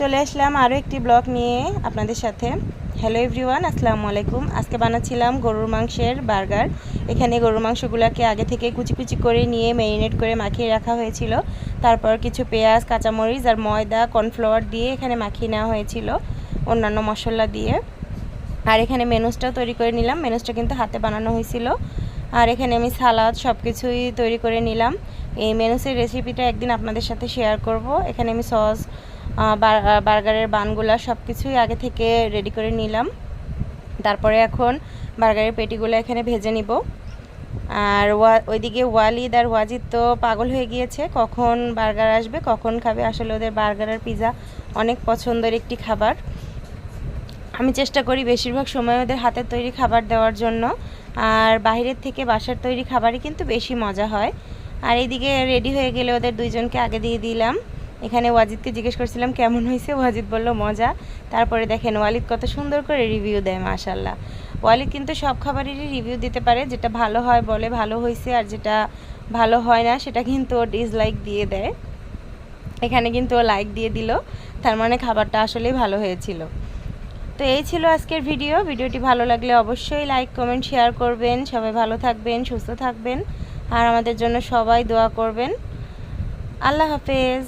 চলে আসলাম আরও একটি ব্লগ নিয়ে আপনাদের সাথে। হ্যালো এভরিওয়ান, আসসালামু আলাইকুম। আজকে বানাচ্ছিলাম গরুর মাংসের বার্গার। এখানে গরুর মাংসগুলোকে আগে থেকে কুচি কুচি করে নিয়ে ম্যারিনেট করে মাখিয়ে রাখা হয়েছিল। তারপর কিছু পেঁয়াজ, কাঁচামরিচ আর ময়দা, কর্নফ্লাওয়ার দিয়ে এখানে মাখিয়ে নেওয়া হয়েছিল অন্যান্য মশলা দিয়ে। আর এখানে মেনুসটাও তৈরি করে নিলাম। মেনুসটা কিন্তু হাতে বানানো হয়েছিল। আর এখানে আমি সালাদ সব কিছুই তৈরি করে নিলাম। এই মেনুসের রেসিপিটা একদিন আপনাদের সাথে শেয়ার করব। এখানে আমি সস, বার্গারের বানগুলা সব কিছুই আগে থেকে রেডি করে নিলাম। তারপরে এখন বার্গারের পেটিগুলো এখানে ভেজে নিব। আর ওইদিকে ওয়ালিদ আর ওয়াজিদ তো পাগল হয়ে গিয়েছে, কখন বার্গার আসবে, কখন খাবে। আসলে ওদের বার্গার আর পিৎজা অনেক পছন্দের একটি খাবার। আমি চেষ্টা করি বেশিরভাগ সময় ওদের হাতের তৈরি খাবার দেওয়ার জন্য। আর বাইরের থেকে বাসার তৈরি খাবারই কিন্তু বেশি মজা হয়। আর এইদিকে রেডি হয়ে গেলে ওদের দুইজনকে আগে দিয়ে দিলাম। এখানে ওয়াজিদকে জিজ্ঞেস করছিলাম কেমন হয়েছে, ওয়াজিদ বলল মজা। তারপরে দেখেন ওয়ালিদ কত সুন্দর করে রিভিউ দেয়, মাশাল্লাহ। ওয়ালিদ কিন্তু সব খাবারেরই রিভিউ দিতে পারে, যেটা ভালো হয় বলে ভালো হয়েছে, আর যেটা ভালো হয় না সেটা কিন্তু ও ডিসলাইক দিয়ে দেয়। এখানে কিন্তু ও লাইক দিয়ে দিল, তার মানে খাবারটা আসলেই ভালো হয়েছিল। তো এই ছিল আজকের ভিডিওটি ভালো লাগলে অবশ্যই লাইক, কমেন্ট, শেয়ার করবেন। সবাই ভালো থাকবেন, সুস্থ থাকবেন, আর আমাদের জন্য সবাই দোয়া করবেন। আল্লাহ হাফেজ।